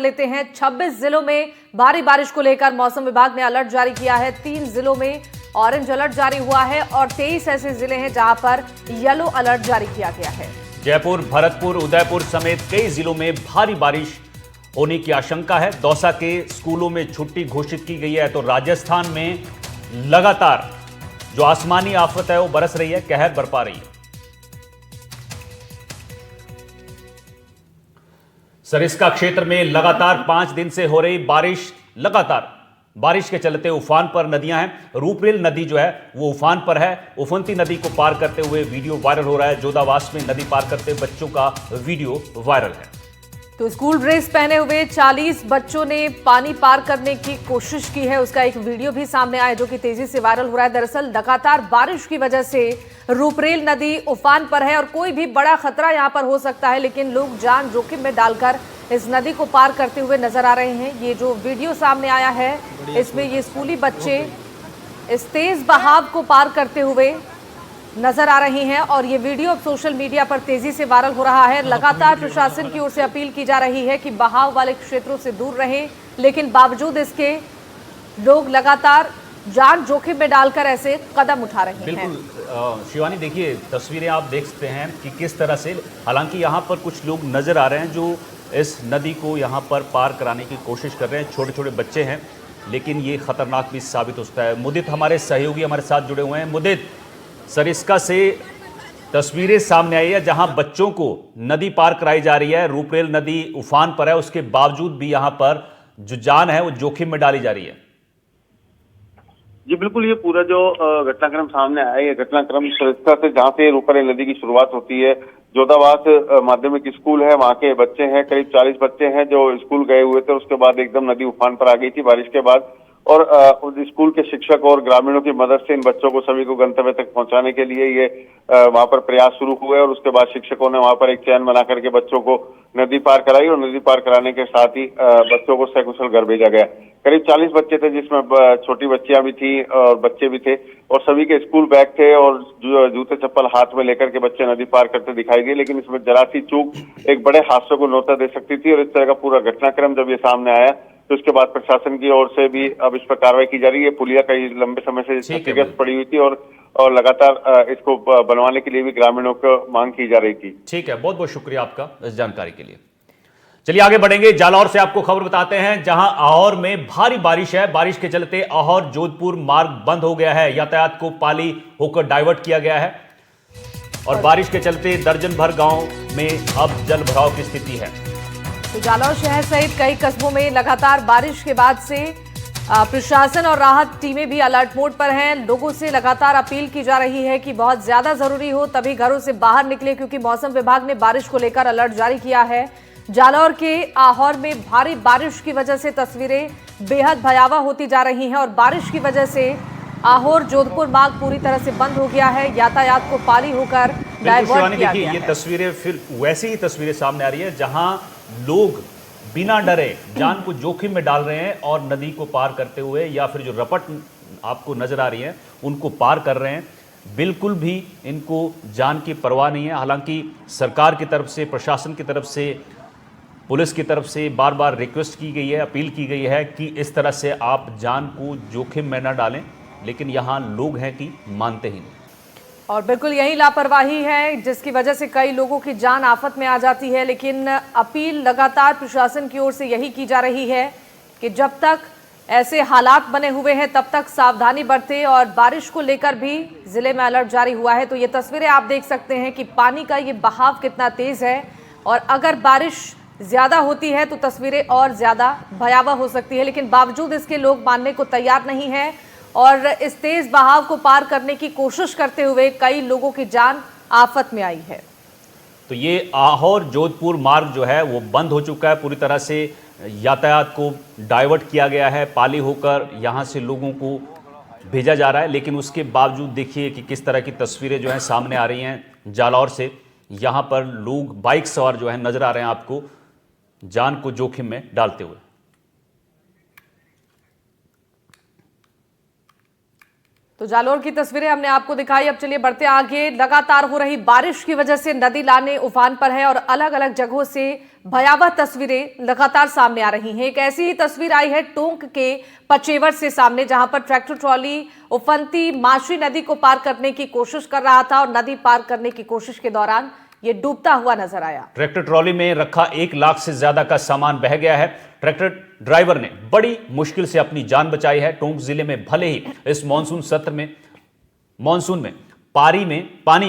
लेते हैं। 26 जिलों में भारी बारिश को लेकर मौसम विभाग ने अलर्ट जारी किया है। 3 जिलों में ऑरेंज अलर्ट जारी हुआ है और 23 ऐसे जिले हैं जहां पर येलो अलर्ट जारी किया गया है। जयपुर, भरतपुर, उदयपुर समेत कई जिलों में भारी बारिश होने की आशंका है। दौसा के स्कूलों में छुट्टी घोषित की गई है। तो राजस्थान में लगातार जो आसमानी आफत है वो बरस रही है, कहर बरपा रही है। सरिस्का क्षेत्र में लगातार 5 दिन से हो रही बारिश, लगातार बारिश के चलते उफान पर नदियां हैं। रूपरेल नदी जो है वो उफान पर है। उफनती नदी को पार करते हुए वीडियो वायरल हो रहा है। जोधावास में नदी पार करते बच्चों का वीडियो वायरल है। तो स्कूल ड्रेस पहने हुए 40 बच्चों ने पानी पार करने की कोशिश की है। उसका एक वीडियो भी सामने आया जो कि तेजी से वायरल हो रहा है। दरअसल लगातार बारिश की वजह से रूपरेल नदी उफान पर है और कोई भी बड़ा खतरा यहां पर हो सकता है, लेकिन लोग जान जोखिम में डालकर इस नदी को पार करते हुए नजर आ रहे हैं। ये जो वीडियो सामने आया है इसमें ये स्कूली बच्चे इस तेज बहाव को पार करते हुए नजर आ रही हैं और ये वीडियो अब सोशल मीडिया पर तेजी से वायरल हो रहा है। लगातार प्रशासन की ओर से अपील की जा रही है कि बहाव वाले क्षेत्रों से दूर रहें, लेकिन बावजूद इसके लोग लगातार जान जोखिम में डालकर ऐसे कदम उठा रहे हैं। बिल्कुल शिवानी, देखिए तस्वीरें आप देख सकते हैं कि किस तरह से, हालांकि यहाँ पर कुछ लोग नजर आ रहे हैं जो इस नदी को यहाँ पर पार कराने की कोशिश कर रहे हैं। छोटे छोटे बच्चे हैं, लेकिन ये खतरनाक भी साबित हो सकता है। मुदित हमारे सहयोगी हमारे साथ जुड़े हुए हैं। मुदित, सरिस्का से तस्वीरें सामने आई है जहां बच्चों को नदी पार कराई जा रही है। रूपरेल नदी उफान पर है, उसके बावजूद भी यहां पर जो जान है वो जोखिम में डाली जा रही है। जी बिल्कुल, ये पूरा जो घटनाक्रम सामने आया है, ये घटनाक्रम सरिस्का से जहाँ से रूपरेल नदी की शुरुआत होती है। जोधावास माध्यमिक स्कूल है, वहाँ के बच्चे हैं, करीब 40 बच्चे हैं जो स्कूल गए हुए थे। उसके बाद एकदम नदी उफान पर आ गई थी बारिश के बाद, और स्कूल के शिक्षक और ग्रामीणों की मदद से इन बच्चों को सभी को गंतव्य तक पहुंचाने के लिए ये वहां पर प्रयास शुरू हुए। और उसके बाद शिक्षकों ने वहां पर एक चैन बना करके बच्चों को नदी पार कराई और नदी पार कराने के साथ ही बच्चों को सकुशल घर भेजा गया। करीब 40 बच्चे थे, जिसमें छोटी बच्चियां भी थी और बच्चे भी थे, और सभी के स्कूल बैग थे और जूते चप्पल हाथ में लेकर के बच्चे नदी पार करते दिखाई दिए। लेकिन इसमें जरा सी चूक एक बड़े हादसों को न्योता दे सकती थी। और इस तरह का पूरा घटनाक्रम जब ये सामने आया तो उसके बाद प्रशासन की ओर से भी अब इस पर कार्रवाई की जा रही है। पुलिया कई लंबे समय से क्षतिग्रस्त पड़ी हुई थी और लगातार इसको बनवाने के लिए भी ग्रामीणों को मांग की जा रही थी। ठीक है, बहुत बहुत शुक्रिया आपका इस जानकारी के लिए। चलिए आगे बढ़ेंगे। जालौर से आपको खबर बताते हैं जहां आहोर में भारी बारिश है। बारिश के चलते आहोर जोधपुर मार्ग बंद हो गया है। यातायात को पाली होकर डाइवर्ट किया गया है और बारिश के चलते दर्जन भर गांव में अब जल भराव की स्थिति है। तो जालौर शहर सहित कई कस्बों में लगातार बारिश के बाद से प्रशासन और राहत टीमें भी अलर्ट मोड पर हैं। लोगों से लगातार अपील की जा रही है कि बहुत ज्यादा जरूरी हो तभी घरों से बाहर निकले, क्योंकि मौसम विभाग ने बारिश को लेकर अलर्ट जारी किया है। जालौर के आहोर में भारी बारिश की वजह से तस्वीरें बेहद भयावह होती जा रही हैं और बारिश की वजह से आहोर जोधपुर मार्ग पूरी तरह से बंद हो गया है। यातायात को पाली होकर डाइवर्ट किया गया है। ये तस्वीरें फिर वैसी ही तस्वीरें सामने आ रही है जहां लोग बिना डरे जान को जोखिम में डाल रहे हैं और नदी को पार करते हुए या फिर जो रपट आपको नजर आ रही है उनको पार कर रहे हैं। बिल्कुल भी इनको जान की परवाह नहीं है। हालांकि सरकार की तरफ से, प्रशासन की तरफ से, पुलिस की तरफ से बार बार रिक्वेस्ट की गई है, अपील की गई है कि इस तरह से आप जान को जोखिम में न डालें, लेकिन यहाँ लोग हैं कि मानते ही नहीं। और बिल्कुल यही लापरवाही है जिसकी वजह से कई लोगों की जान आफत में आ जाती है। लेकिन अपील लगातार प्रशासन की ओर से यही की जा रही है कि जब तक ऐसे हालात बने हुए हैं तब तक सावधानी बरतें। और बारिश को लेकर भी जिले में अलर्ट जारी हुआ है। तो ये तस्वीरें आप देख सकते हैं कि पानी का ये बहाव कितना तेज है और अगर बारिश ज्यादा होती है तो तस्वीरें और ज्यादा भयावह हो सकती है। लेकिन बावजूद इसके लोग मानने को तैयार नहीं है और इस तेज बहाव को पार करने की कोशिश करते हुए कई लोगों की जान आफत में आई है। तो ये आहोर जोधपुर मार्ग जो है वो बंद हो चुका है पूरी तरह से। यातायात को डाइवर्ट किया गया है, पाली होकर यहाँ से लोगों को भेजा जा रहा है। लेकिन उसके बावजूद देखिए कि किस तरह की तस्वीरें जो हैं सामने आ रही हैं जालौर से। यहाँ पर लोग बाइक सवार जो है नजर आ रहे हैं आपको, जान को जोखिम में डालते हुए। तो जालौर की तस्वीरें हमने आपको दिखाई। अब चलिए बढ़ते आगे। लगातार हो रही बारिश की वजह से नदी लाने उफान पर है और अलग अलग जगहों से भयावह तस्वीरें लगातार सामने आ रही हैं। एक ऐसी ही तस्वीर आई है टोंक के पचेवर से सामने, जहां पर ट्रैक्टर ट्रॉली उफनती माशी नदी को पार करने की कोशिश कर रहा था और नदी पार करने की कोशिश के दौरान ये डूबता हुआ नजर आया। ट्रैक्टर ट्रॉली में रखा 1 लाख से ज्यादा का सामान बह गया है। ट्रैक्टर ड्राइवर ने बड़ी मुश्किल से अपनी जान बचाई है। टोंक जिले में भले ही इस मानसून में पानी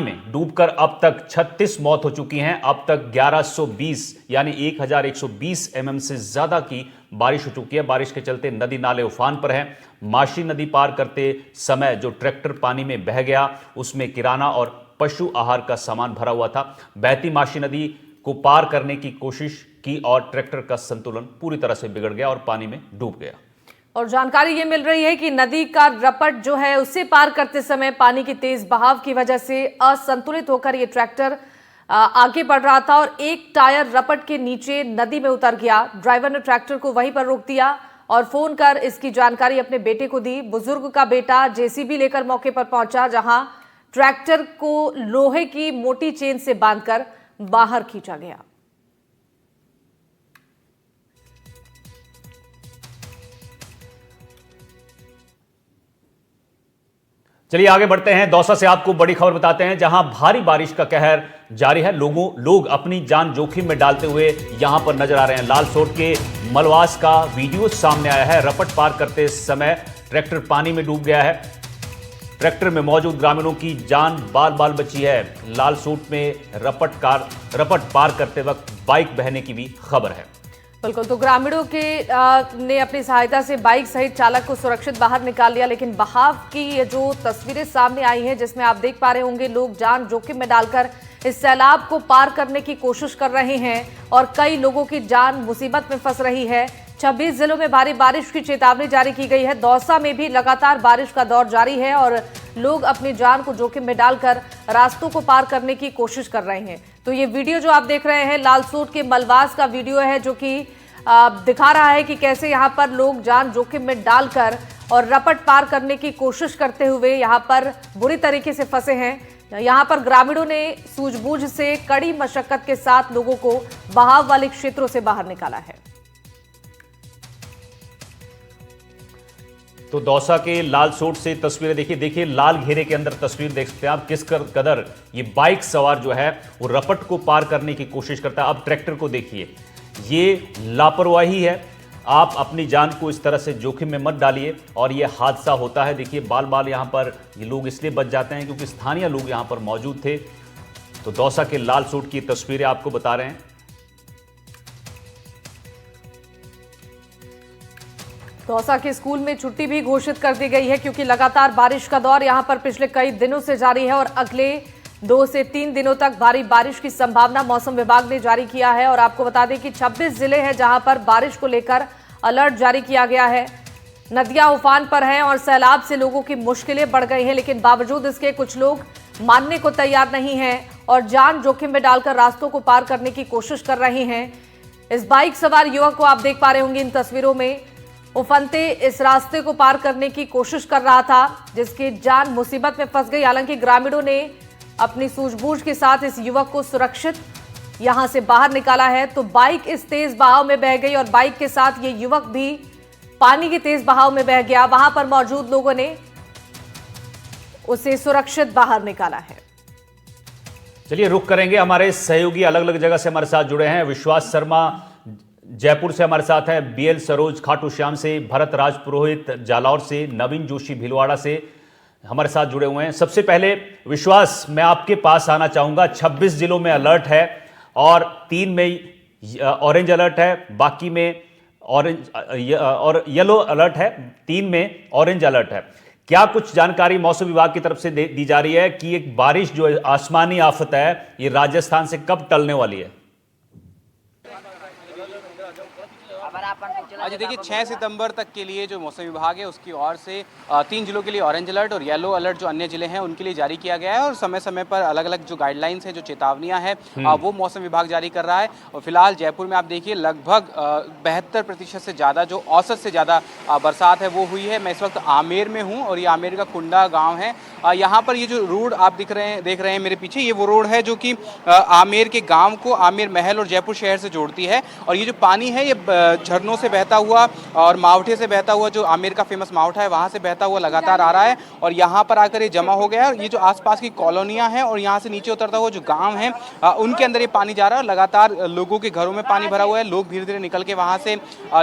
में डूबकर अब तक 36 मौत हो चुकी हैं। अब तक 1120 यानी 1120 mm से ज्यादा की बारिश हो चुकी है। बारिश के चलते नदी नाले उफान पर हैं। माशी नदी पार करते समय जो ट्रैक्टर पानी में बह गया, उसमें किराना और पशु आहार का सामान भरा हुआ था। बहती माशी नदी को पार करने की कोशिश की और ट्रैक्टर का संतुलन पूरी तरह से बिगड़ गया और पानी में डूब गया। और जानकारी ये मिल रही है कि नदी का रपट जो है उसे पार करते समय पानी की तेज बहाव की वजह से असंतुलित होकर ये ट्रैक्टर आगे बढ़ रहा था और एक टायर रपट के नीचे नदी में उतर गया। ड्राइवर ने ट्रैक्टर को वहीं पर रोक दिया और फोन कर इसकी जानकारी अपने बेटे को दी। बुजुर्ग का बेटा जेसीबी लेकर मौके पर पहुंचा, जहां ट्रैक्टर को लोहे की मोटी चेन से बांधकर बाहर खींचा गया। चलिए आगे बढ़ते हैं। दौसा से आपको बड़ी खबर बताते हैं, जहां भारी बारिश का कहर जारी है। लोग अपनी जान जोखिम में डालते हुए यहां पर नजर आ रहे हैं। लालसोट के मलवास का वीडियो सामने आया है। रपट पार करते समय ट्रैक्टर पानी में डूब गया है। ट्रैक्टर में मौजूद ग्रामीणों की जान बाल बाल बची है। लालसोट में रपट पार करते वक्त बाइक बहने की भी खबर है। बिल्कुल, तो ग्रामीणों के ने अपनी सहायता से बाइक सहित चालक को सुरक्षित बाहर निकाल लिया, लेकिन बहाव की ये जो तस्वीरें सामने आई हैं, जिसमें आप देख पा रहे होंगे लोग जान जोखिम में डालकर इस सैलाब को पार करने की कोशिश कर रहे हैं और कई लोगों की जान मुसीबत में फंस रही है। 26 जिलों में भारी बारिश की चेतावनी जारी की गई है। दौसा में भी लगातार बारिश का दौर जारी है और लोग अपनी जान को जोखिम में डालकर रास्तों को पार करने की कोशिश कर रहे हैं। तो ये वीडियो जो आप देख रहे हैं लालसोट के मलवास का वीडियो है, जो कि दिखा रहा है कि कैसे यहां पर लोग जान जोखिम में डालकर और रपट पार करने की कोशिश करते हुए यहां पर बुरी तरीके से फंसे हैं। यहां पर ग्रामीणों ने सूझबूझ से कड़ी मशक्कत के साथ लोगों को बहाव वाले क्षेत्रों से बाहर निकाला है। तो दौसा के लालसोट से तस्वीरें देखिए लाल घेरे के अंदर तस्वीर देख सकते हैं आप, किस कदर ये बाइक सवार जो है वो रपट को पार करने की कोशिश करता है। अब ट्रैक्टर को देखिए, ये लापरवाही है। आप अपनी जान को इस तरह से जोखिम में मत डालिए और ये हादसा होता है। देखिए बाल बाल यहाँ पर ये लोग इसलिए बच जाते हैं क्योंकि स्थानीय लोग यहाँ पर मौजूद थे। तो दौसा के लालसोट की तस्वीरें आपको बता रहे हैं। दौसा के स्कूल में छुट्टी भी घोषित कर दी गई है, क्योंकि लगातार बारिश का दौर यहां पर पिछले कई दिनों से जारी है और अगले 2 से 3 दिनों तक भारी बारिश की संभावना मौसम विभाग ने जारी किया है। और आपको बता दें कि 26 जिले हैं जहां पर बारिश को लेकर अलर्ट जारी किया गया है। नदियां उफान पर हैं और सैलाब से लोगों की मुश्किलें बढ़ गई हैं, लेकिन बावजूद इसके कुछ लोग मानने को तैयार नहीं हैं और जान जोखिम में डालकर रास्तों को पार करने की कोशिश कर रहे हैं। इस बाइक सवार युवक को आप देख पा रहे होंगे इन तस्वीरों में, उफनते इस रास्ते को पार करने की कोशिश कर रहा था, जिसकी जान मुसीबत में फंस गई। हालांकि ग्रामीणों ने अपनी सूझबूझ के साथ इस युवक को सुरक्षित यहां से बाहर निकाला है। तो बाइक इस तेज बहाव में बह गई और बाइक के साथ ये युवक भी पानी के तेज बहाव में बह गया। वहां पर मौजूद लोगों ने उसे सुरक्षित बाहर निकाला है। चलिए रुक करेंगे, हमारे सहयोगी अलग अलग जगह से हमारे साथ जुड़े हैं। विश्वास शर्मा जयपुर से हमारे साथ हैं, बीएल सरोज खाटू श्याम से, भरत राज पुरोहित जालौर से, नवीन जोशी भीलवाड़ा से हमारे साथ जुड़े हुए हैं। सबसे पहले विश्वास, मैं आपके पास आना चाहूंगा। 26 जिलों में अलर्ट है और 3 में ऑरेंज अलर्ट है, बाकी में ऑरेंज और येलो अलर्ट है, 3 में ऑरेंज अलर्ट है। क्या कुछ जानकारी मौसम विभाग की तरफ से दी जा रही है कि एक बारिश जो आसमानी आफत है ये राजस्थान से कब टलने वाली है? आज देखिए 6 सितंबर तक के लिए जो मौसम विभाग है उसकी ओर से 3 जिलों के लिए ऑरेंज अलर्ट और येलो अलर्ट जो अन्य जिले हैं उनके लिए जारी किया गया है और समय समय पर अलग अलग जो गाइडलाइंस हैं जो चेतावनियां हैं वो मौसम विभाग जारी कर रहा है। और फिलहाल जयपुर में आप देखिए लगभग 72% से ज़्यादा जो औसत से ज़्यादा बरसात है वो हुई है। मैं इस वक्त आमेर में हूँ और ये आमेर का कुंडा गाँव है। यहाँ पर ये जो रोड आप देख रहे हैं मेरे पीछे, ये वो रोड है जो कि आमेर के गाँव को आमेर महल और जयपुर शहर से जोड़ती है। और ये जो पानी है ये झरनों से बहता हुआ और मावठे से बहता हुआ, जो आमेर का फेमस मावठा है वहाँ से बहता हुआ लगातार आ रहा है और यहाँ पर आकर ये जमा हो गया है। और ये जो आसपास की कॉलोनियाँ हैं और यहाँ से नीचे उतरता हुआ जो गांव है उनके अंदर ये पानी जा रहा है और लगातार लोगों के घरों में पानी भरा हुआ है। लोग धीरे धीरे निकल के वहाँ से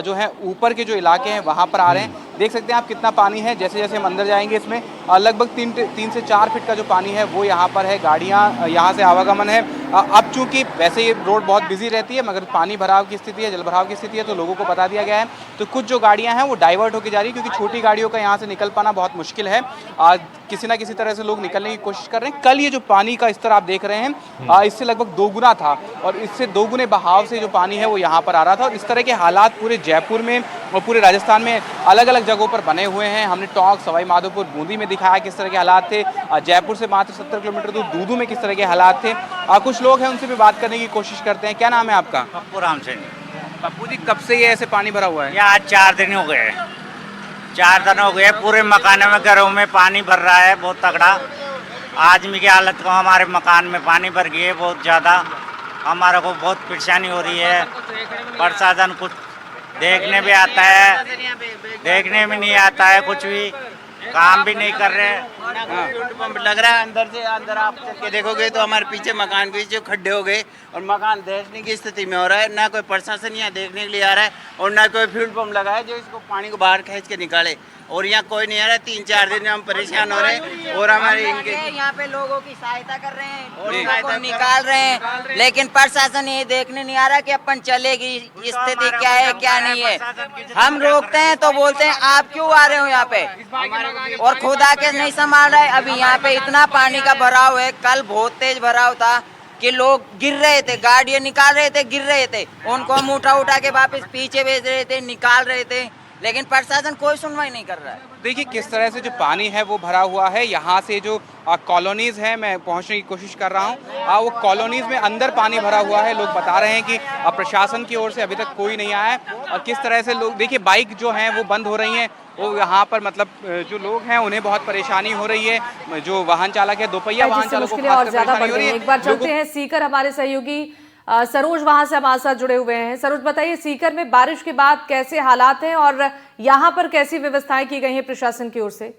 जो है ऊपर के जो इलाके हैं वहाँ पर आ रहे हैं। देख सकते हैं आप कितना पानी है। जैसे जैसे हम अंदर जाएंगे इसमें लगभग 3 से 4 फीट का जो पानी है वो यहाँ पर है। गाड़ियाँ यहाँ से आवागमन है। अब चूंकि वैसे ये रोड बहुत बिजी रहती है मगर पानी भराव की स्थिति है, जल भराव की स्थिति है, तो लोगों को बता दिया गया है। तो कुछ जो गाड़ियां हैं वो डाइवर्ट होकर जा रही है क्योंकि छोटी गाड़ियों का यहाँ से निकल पाना बहुत मुश्किल है। किसी ना किसी तरह से लोग निकलने की कोशिश कर रहे हैं। कल ये जो पानी का स्तर आप देख रहे हैं इससे लगभग 2 गुना था और इससे 2 गुने बहाव से जो पानी है वो यहाँ पर आ रहा था। और इस तरह के हालात पूरे जयपुर में और पूरे राजस्थान में अलग अलग जगहों पर बने हुए हैं। हमने टोंक, सवाई माधोपुर, बूंदी में दिखाया किस तरह के हालात थे। जयपुर से मात्र 70 किलोमीटर दूर दूदू में किस तरह के हालात थे। कुछ लोग हैं उनसे भी बात करने की कोशिश करते हैं। क्या नाम है आपका? पप्पू राम सिंह। पप्पू जी, कब से ये ऐसे पानी भरा हुआ है? ये आज 4 दिन हो गए। 4 दिन हो गए। पूरे मकानों में, घरों में पानी भर रहा है बहुत तगड़ा। आदमी की हालत को, हमारे मकान में पानी भर गई है बहुत ज़्यादा। हमारे को बहुत परेशानी हो रही है। प्रशासन कुछ देखने भी आता है, देखने में नहीं आता है, कुछ भी काम भी नहीं कर रहे। पंप लग रहा है अंदर से। अंदर आप चल के देखोगे तो हमारे पीछे मकान के पीछे खड्डे हो गए और मकान दहने की स्थिति में हो रहा है। ना कोई प्रशासन यहाँ देखने के लिए आ रहा है और ना कोई फ्यूल पंप लगा है जो इसको पानी को बाहर खींच के निकाले। और यहाँ कोई नहीं आ रहा है। 3-4 दिन में हम परेशान हो रहे हैं और हमारे इनके यहाँ पे लोगों की सहायता कर रहे हैं, लोगों को निकाल रहे हैं, लेकिन प्रशासन ये देखने नहीं आ रहा कि अपन चलेगी स्थिति क्या है क्या नहीं है। हम रोकते हैं तो बोलते हैं आप क्यों आ रहे हो यहाँ पे, और खुद आके नहीं संभाल रहे। अभी यहाँ पे इतना पानी का भराव है, कल बहुत तेज भराव था कि लोग गिर रहे थे, गाड़ियाँ निकाल रहे थे, गिर रहे थे, उनको हम उठा के वापस पीछे भेज रहे थे, निकाल रहे थे, लेकिन प्रशासन कोई सुनवाई नहीं कर रहा है। देखिए किस तरह से जो पानी है वो भरा हुआ है। यहाँ से जो कॉलोनीज है, मैं पहुँचने की कोशिश कर रहा हूँ, वो कॉलोनीज में अंदर पानी भरा हुआ है। लोग बता रहे हैं कि प्रशासन की ओर से अभी तक कोई नहीं आया है। और किस तरह से लोग, देखिए बाइक जो हैं वो बंद हो रही हैं, वो यहाँ पर मतलब जो लोग हैं उन्हें बहुत परेशानी हो रही है। जो वाहन चालक है, दोपहिया वाहन चालकों को और ज्यादा बढ़ रही है। एक बार चलते हैं सीकर, हमारे सहयोगी सरोज वहां से हमारे साथ जुड़े हुए हैं। सरोज, बताइए सीकर में बारिश के बाद कैसे हालात हैं और यहाँ पर कैसी व्यवस्थाएं की गई हैं प्रशासन की ओर से?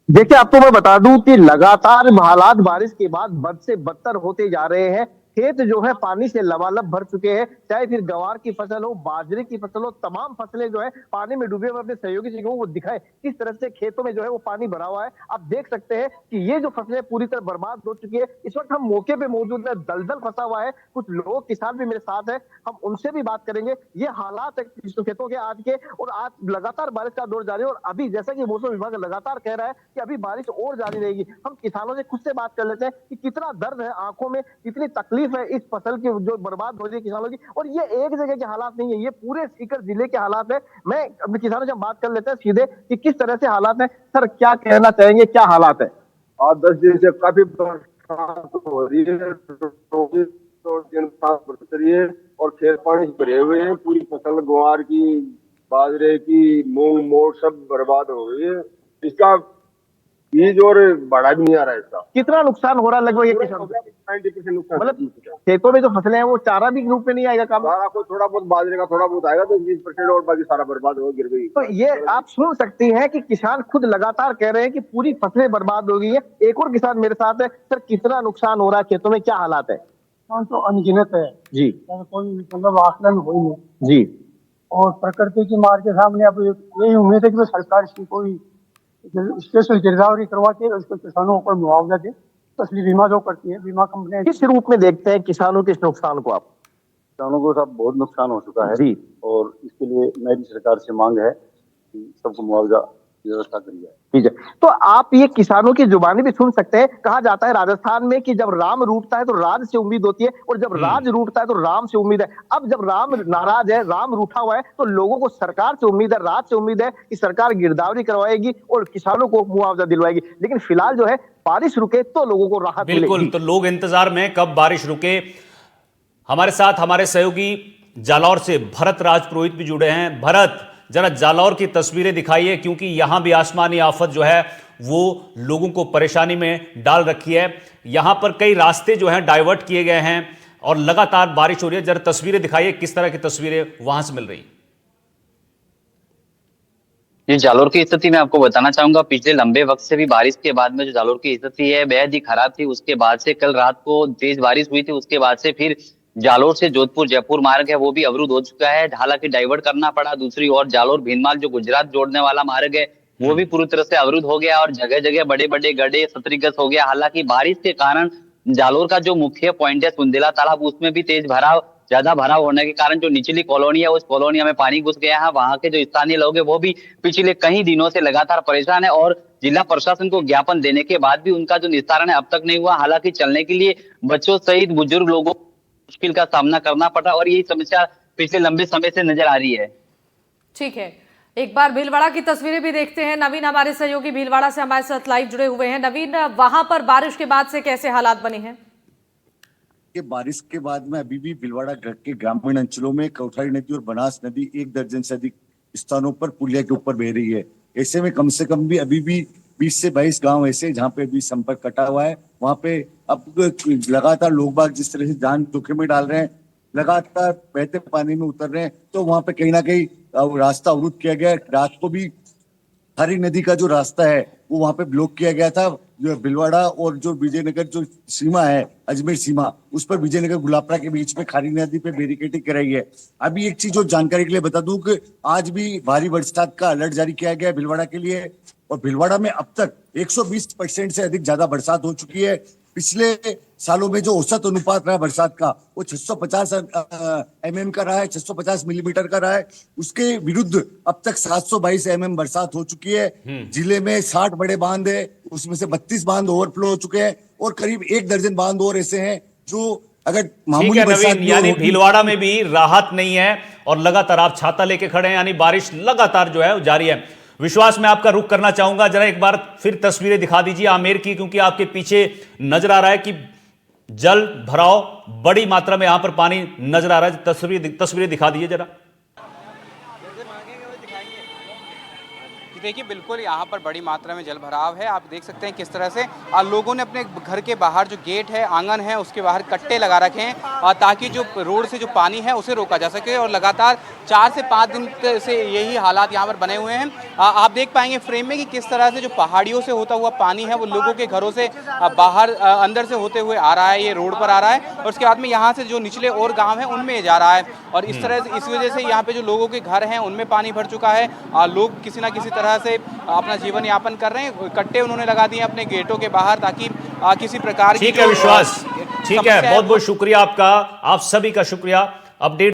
देखिए, आपको मैं बता दूं कि लगातार हालात बारिश के बाद बद से बदतर होते जा रहे हैं। खेत जो है पानी से लबालब भर चुके हैं, चाहे फिर गवार की फसल हो, बाजरे की फसल हो, तमाम फसलें जो है पानी में डूबे हुए। अपने सहयोगी से वो दिखाए किस तरह से खेतों में जो है वो पानी भरा हुआ है। आप देख सकते हैं कि ये जो फसलें पूरी तरह बर्बाद हो चुकी है। इस वक्त हम मौके पे मौजूद है, दलदल फंसा हुआ है। कुछ लोग, किसान भी मेरे साथ है, हम उनसे भी बात करेंगे। ये हालात है खेतों के आज के, और आज लगातार बारिश का दौर जारी है। और अभी जैसा कि मौसम विभाग लगातार कह रहा है कि अभी बारिश और जारी रहेगी। हम किसानों से खुद से बात कर लेते हैं कि कितना दर्द है आंखों में, कितनी तकलीफ है इस फसल की जो बर्बाद हो रही है किसानों की। और ये एक जगह के हालात नहीं है, ये पूरे सीकर जिले के हालात है। मैं अपने किसानों से बात कर लेते हैं सीधे कि किस तरह से हालात है। सर, क्या कहना चाहेंगे, क्या हालात है? आज 10 दिन से काफी बरसात हो रही है, और खेत पानी से भरे हुए हैं। पूरी फसल ग्वार की, बाजरे की, मूंग मोट सब बर्बाद हो गई है। इसका बीज और बढ़ा भी नहीं आ रहा है। इसका कितना नुकसान हो रहा है? लगभग 90% नुकसान। मतलब खेतों में जो फसलें हैं वो चारा भी रूप में नहीं आएगा काम? सारा को थोड़ा बहुत बाजरे का थोड़ा बहुत आएगा, तो 20% और बाकी सारा बर्बाद हो, गिर गई। तो ये आप सुन सकती हैं कि किसान खुद लगातार कह रहे हैं कि पूरी फसलें बर्बाद हो गई है। एक और किसान मेरे साथ है। सर, कितना नुकसान हो रहा है खेतों में, क्या हालात है? तो अनगिनत है जी, कोई मतलब आकलन हो ही नहीं जी। और प्रकृति की मार के सामने अब यही उम्मीद है कि सरकार इसकी कोई स्पेशल गिरदावरी करवा के उसको किसानों को मुआवजा दे। असली बीमा जो करती है बीमा कंपनियां, किस रूप में देखते हैं किसानों के इस नुकसान को आप? किसानों को सब बहुत नुकसान हो चुका है जी, और इसके लिए मेरी सरकार से मांग है कि सबको मुआवजा व्यवस्था करी है। ठीक है, तो आप ये किसानों की जुबानी भी सुन सकते हैं। कहा जाता है राजस्थान में कि जब राम रूठता है तो राज से उम्मीद होती है, और जब राज रूठता है तो राम से उम्मीद है। अब जब राम नाराज है, राम रूठा हुआ है, तो लोगों को सरकार से उम्मीद है, राज से उम्मीद है कि सरकार गिरदावरी करवाएगी और किसानों को मुआवजा दिलवाएगी। लेकिन फिलहाल जो है बारिश रुके तो लोगों को राहत बिल्कुल, मिलेगी। तो लोग इंतजार में कब बारिश रुके। हमारे साथ हमारे सहयोगी जालौर से भरत राजपुरोहित भी जुड़े हैं। भरत, जरा जालौर की तस्वीरें दिखाइए, क्योंकि यहां भी आसमानी आफत जो है वो लोगों को परेशानी में डाल रखी है। यहां पर कई रास्ते जो हैं डाइवर्ट किए गए हैं और लगातार बारिश हो रही है। जरा तस्वीरें दिखाइए, किस तरह की तस्वीरें वहां से मिल रही। ये जालौर की स्थिति मैं आपको बताना चाहूंगा, पिछले लंबे वक्त से भी बारिश के बाद में जो जालौर की स्थिति है बेहद ही खराब थी। उसके बाद से कल रात को तेज बारिश हुई थी, उसके बाद से फिर जालौर से जोधपुर जयपुर मार्ग है वो भी अवरुद्ध हो चुका है, हालांकि डाइवर्ट करना पड़ा। दूसरी ओर जालौर भीनमाल जो गुजरात जोड़ने वाला मार्ग है वो भी पूरी तरह से अवरुद्ध हो गया और जगह जगह बड़े बड़े गड्ढे क्षतिग्रस्त हो गया। हालांकि बारिश के कारण जालौर का जो मुख्य पॉइंट है सुंदेला तालाब, उसमें भी ज्यादा भराव होने के कारण जो निचली कॉलोनी है उस कॉलोनी में पानी घुस गया है। वहां के जो स्थानीय लोग हैं वो भी पिछले कई दिनों से लगातार परेशान है और जिला प्रशासन को ज्ञापन देने के बाद भी उनका जो निस्तारण है अब तक नहीं हुआ। हालांकि चलने के लिए बच्चों सहित बुजुर्ग लोगों को मुश्किल का सामना करना पड़ा और यही समस्या पिछले लंबे समय से नजर आ रही है। ठीक है, एक बार भीलवाड़ा की तस्वीरें भी देखते हैं। नवीन हमारे सहयोगी भीलवाड़ा से हमारे साथ लाइव जुड़े हुए हैं। नवीन, वहां पर बारिश के बाद से कैसे हालात बने हैं? कि बारिश के बाद में अभी भी भीलवाड़ा के ग्रामीण अंचलों में कोठारी नदी और बनास नदी 1 दर्जन से अधिक स्थानों पर पुलिया के ऊपर बह रही है। ऐसे में कम से कम भी अभी भी 20 से 22 गांव ऐसे जहां पे भी संपर्क कटा हुआ है। वहां पे अब लगातार लोग बाग जिस तरह से जान जोखिम में डाल रहे हैं, लगातार बहते पानी में उतर रहे हैं, तो वहां पे कहीं ना कहीं रास्ता अवरुद्ध किया गया है। रात को भी हरी नदी का जो रास्ता है वो वहां पे ब्लॉक किया गया था। जो भीलवाड़ा और जो विजयनगर जो सीमा है, अजमेर सीमा, उस पर विजयनगर गुलाबपुरा के बीच में खारी नदी पे बैरिकेडिंग कराई है। अभी एक चीज जो जानकारी के लिए बता दूं कि आज भी भारी बरसात का अलर्ट जारी किया गया है भीलवाड़ा के लिए, और भीलवाड़ा में अब तक 120% से अधिक ज्यादा बरसात हो चुकी है। पिछले सालों में जो औसत अनुपात रहा बरसात का वो 650 mm का रहा है, 650 मिलीमीटर का रहा है। उसके विरुद्ध अब तक 722 mm बरसात हो चुकी है। जिले में 60 बड़े बांध है, उसमें से 32 बांध ओवरफ्लो हो चुके हैं और करीब 1 दर्जन बांध और ऐसे हैं जो अगर मामूली बरसात यानी भीलवाड़ा में भी राहत नहीं है और लगातार आप छाता लेके खड़े हैं, यानी बारिश लगातार जो है जारी है। विश्वास में आपका रुख करना चाहूंगा, जरा एक बार फिर तस्वीरें दिखा दीजिए आमेर की, क्योंकि आपके पीछे नजर आ रहा है कि जल भराव बड़ी मात्रा में यहां पर पानी नजर आ रहा है। तस्वीरें दिखा दीजिए जरा। देखिए बिल्कुल यहाँ पर बड़ी मात्रा में जल भराव है। आप देख सकते हैं किस तरह से लोगों ने अपने घर के बाहर जो गेट है, आंगन है, उसके बाहर कट्टे लगा रखे हैं ताकि जो रोड से जो पानी है उसे रोका जा सके। और लगातार 4 से 5 दिन से यही हालात यहाँ पर बने हुए हैं। आप देख पाएंगे फ्रेम में कि किस तरह से जो पहाड़ियों से होता हुआ पानी है वो लोगों के घरों से बाहर अंदर से होते हुए आ रहा है, ये रोड पर आ रहा है और उसके बाद में यहाँ से जो निचले और गाँव है उनमें जा रहा है। और इस तरह से इस वजह से यहाँ पे जो लोगों के घर हैं उनमें पानी भर चुका है। लोग किसी ना किसी तरह से अपना जीवन यापन कर रहे हैं। कट्टे उन्होंने लगा दिए अपने गेटों के बाहर ताकि किसी प्रकार की ठीक है विश्वास, ठीक है, बहुत बहुत शुक्रिया आपका, आप सभी का शुक्रिया। अपडेट